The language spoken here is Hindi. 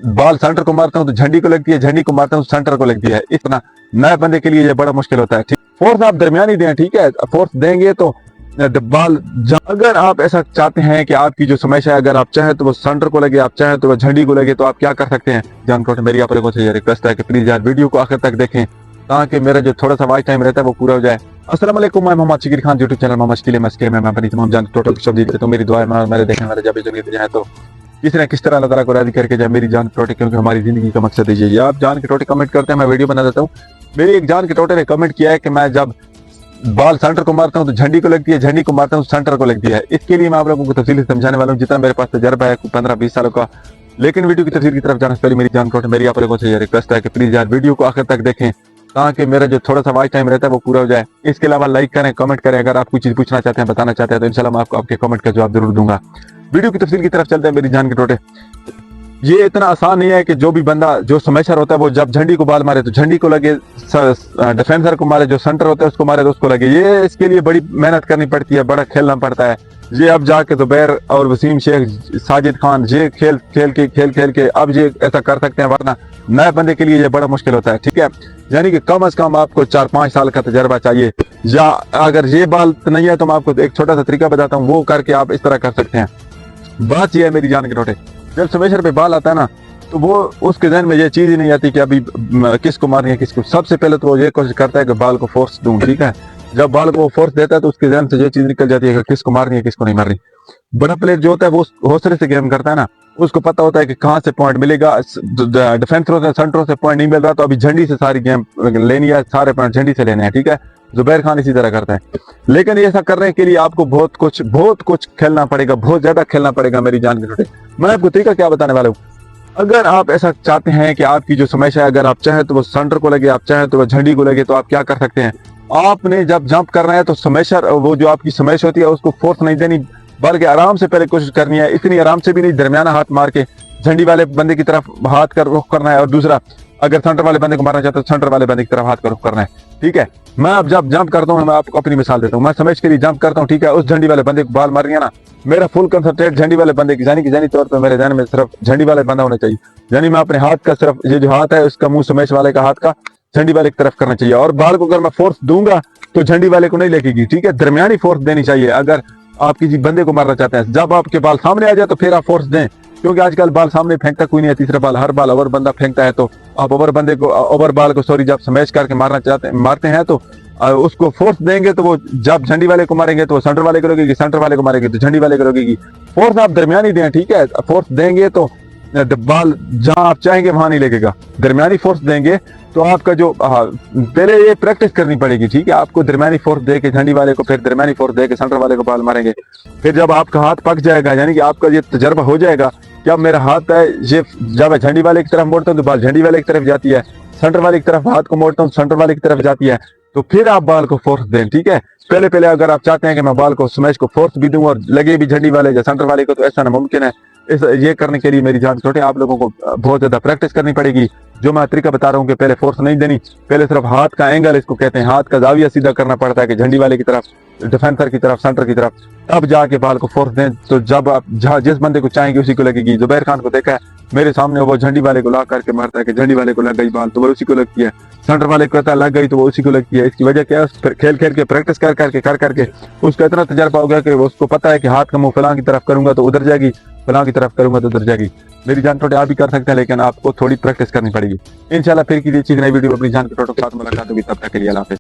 बाल सेंटर को मारता हूँ तो झंडी को लगती है, झंडी को मारता हूँ तो सेंटर को लगती है। इतना नए बंदे के लिए ये बड़ा मुश्किल होता है। ठीक, फोर्स आप दरमियानी दें, ठीक है। फोर्स देंगे तो बाल, अगर आप ऐसा चाहते हैं कि आपकी जो समस्या है, अगर आप चाहें तो वो सेंटर को लगे, आप चाहें तो वो झंडी को लगे, तो आप क्या कर सकते हैं। जान कोट मेरी आप लोगों से ये रिक्वेस्ट है कि प्लीज यार वीडियो को आखिर तक देखें ताकि मेरा जो थोड़ा सा वॉच टाइम रहता है वो पूरा हो जाए। अस्सलाम वालेकुम, मैं मोहम्मद शकीर खान, यूट्यूब चैनल मोहम्मद शकील मस्के में मैं अपनी तमाम जान टोटल शब्द देता हूं। मेरी दुआ है मेरे देखने वाले जब जिंदगी जाए तो किसी न किस तरह अल्लाह ताला को राजी करके जाए मेरी जान के टोटे, क्योंकि हमारी जिंदगी का मकसद है। आप जान के टोटे कमेंट करते हैं, मैं वीडियो बना देता हूँ। मेरी एक जान के टोटे ने कमेंट किया है कि मैं जब बाल सेंटर को मारता हूँ तो झंडी को लगती है, झंडी को मारता हूँ तो सेंटर को लगती है। इसके लिए मैं आप लोगों को तफसीली समझाने वाला हूँ जितना मेरे पास तजर्बा है 15-20 सालों का। लेकिन वीडियो की तफसील की तरफ जाने से पहले मेरी जान मेरी आप लोगों से ये रिक्वेस्ट है कि प्लीज यार वीडियो को आखिर तक देखें ताकि मेरा जो थोड़ा सा वॉच टाइम रहता है वो पूरा हो जाए। इसके अलावा लाइक करें, कमेंट करें। अगर आप कोई चीज पूछना चाहते हैं, बताना चाहते हैं तो इंशाल्लाह मैं आपको आपके कमेंट का जवाब जरूर दूंगा। वीडियो की तफसील की तरफ चलते हैं मेरी जान के टोटे। ये इतना आसान नहीं है कि जो भी बंदा जो समस्या होता है वो जब झंडी को बाल मारे तो झंडी को लगे, डिफेंसर को मारे, जो सेंटर होता है उसको मारे तो उसको लगे। ये इसके लिए बड़ी मेहनत करनी पड़ती है, बड़ा खेलना पड़ता है। ये अब जाके जुबैर और वसीम शेख, साजिद खान ये खेल के अब ये ऐसा कर सकते हैं, वरना नए बंदे के लिए ये बड़ा मुश्किल होता है। ठीक है, यानी कि कम से कम आपको 4-5 साल का तजर्बा चाहिए। या अगर ये बाल नहीं है तो मैं आपको एक छोटा सा तरीका बताता हूँ, वो करके आप इस तरह कर सकते हैं। बात यह है मेरी जान के टोटे, जब समेशर पे बाल आता है ना तो वो उसके जहन में ये चीज ही नहीं आती कि अभी किसको मारनी है किसको। सबसे पहले तो वो ये कोशिश करता है कि बाल को फोर्स दूं। ठीक है, जब बाल को फोर्स देता है तो उसके जहन से ये चीज निकल जाती है कि किसको मारनी है किसको नहीं मारनी। बड़ा प्लेयर जो होता है वो हौसले से गेम करता है ना, उसको पता होता है कि कहाँ से पॉइंट मिलेगा। डिफेंसरों से सेंटरों से पॉइंट नहीं मिल रहा तो अभी झंडी से सारी गेम लेनी है, सारे पॉइंट झंडी से लेने हैं। ठीक है, जुबैर खान इसी तरह करता है। लेकिन ऐसा करने के लिए आपको बहुत कुछ खेलना पड़ेगा, बहुत ज्यादा खेलना पड़ेगा मेरी जान के टोटे। मैं आपको तरीका क्या बताने वाला हूँ। अगर आप ऐसा चाहते हैं कि आपकी जो समस्या है, अगर आप चाहें तो वो सेंटर को लगे, आप चाहें तो वो झंडी को लगे, तो आप क्या कर सकते हैं। आपने जब जंप करना है तो समस्या, वो जो आपकी समस्या होती है उसको फोर्स नहीं देनी, बल्कि आराम से पहले कोशिश करनी है। इतनी आराम से भी नहीं, दरमियाना हाथ मार के झंडी वाले बंदे की तरफ हाथ कर रुख करना है। और दूसरा, अगर सेंटर वाले बंदे को मारना चाहते हो तो सेंटर वाले बंदे की तरफ हाथ का रुख करना है। ठीक है, मैं अब जब जंप करता हूँ, मैं आपको अपनी मिसाल देता हूँ। मैं समझ के लिए जंप करता हूँ, ठीक है, उस झंडी वाले बंदे को बाल मार रही है ना, मेरा फुल कंसंट्रेट झंडी वाले बंदे की जानी तौर पर मेरे ध्यान में सिर्फ झंडी वाले बंदा होना चाहिए। यानी मैं अपने हाथ का सिर्फ ये जो हाथ है उसका मुंह समेश वाले का हाथ का झंडी वाले की तरफ करना चाहिए। और बाल को अगर मैं फोर्स दूंगा तो झंडी वाले को नहीं लगेगी। ठीक है, दरमियानी फोर्स देनी चाहिए अगर आप किसी बंदे को मारना चाहते हैं। जब आपके बाल सामने आ जाए तो फिर आप फोर्स दें, क्योंकि आजकल बाल सामने फेंकता कोई नहीं है। तीसरा बाल, हर बाल ओवर बंदा फेंकता है, तो आप ओवर बाल को जब स्मैश करके मारते हैं तो उसको फोर्स देंगे तो वो जब झंडी वाले को मारेंगे तो वो सेंटर वाले को लगेगी, सेंटर वाले को मारेंगे तो झंडी वाले को लगेगी। फोर्स आप दरमियानी दें। ठीक है, फोर्स देंगे तो बाल जहां आप चाहेंगे वहां नहीं लगेगा। दरमियानी फोर्स देंगे तो आपका जो पहले ये प्रैक्टिस करनी पड़ेगी। ठीक है, आपको दरमियानी फोर्स दे के झंडी वाले को, फिर दरमियानी फोर्स दे के सेंटर वाले को बाल मारेंगे। फिर जब आपका हाथ पक जाएगा, यानी कि आपका ये तजर्बा हो जाएगा कि अब मेरा हाथ है ये, जब मैं झंडी वाले की तरफ मोड़ता हूँ तो बाल झंडी वाले की तरफ जाती है, सेंटर वाले की तरफ हाथ को मोड़ता हूँ सेंटर वाले की तरफ जाती है, तो फिर आप बाल को फोर्स दें। ठीक है, पहले अगर आप चाहते हैं कि मैं बाल को स्मैश को फोर्स भी दूं और लगे भी झंडी वाले या सेंटर वाले को, तो ऐसा नामुमकिन है। ये करने के लिए मेरी जान छोटे आप लोगों को बहुत ज्यादा प्रैक्टिस करनी पड़ेगी। जो मैं तरीका बता रहा हूँ कि पहले फोर्स नहीं देनी, पहले सिर्फ हाथ का एंगल, इसको कहते हैं हाथ का जाविया सीधा करना पड़ता है कि झंडी वाले की तरफ, डिफेंसर की तरफ, सेंटर की तरफ, तब जाके बाल को फोर्स दें। तो जब आप जिस बंदे को चाहेंगे उसी को लगेगी। जुबैर खान को देखा है मेरे सामने, वो झंडी वाले को ला करके मारता है कि झंडी वाले को लग गई बाल तो वो उसी को लगती है, सेंटर वाले को कहता है लग गई तो वो उसी को लगती है। इसकी वजह क्या है, खेल के प्रैक्टिस कर करके उसका इतना तजर्बा हो गया कि उसको पता है कि हाथ का मुंह फलां की तरफ करूंगा तो उधर जाएगी, फलां की तरफ करूंगा तो उधर जाएगी। मेरी जान टोटे आप भी कर सकते हैं, लेकिन आपको थोड़ी प्रैक्टिस करनी पड़ेगी। इंशाल्लाह फिर किसी चीज नई वीडियो अपनी जान के टोटो के साथ मुलाकात होगी। तब तक के लिए अल्लाह हाफिज़।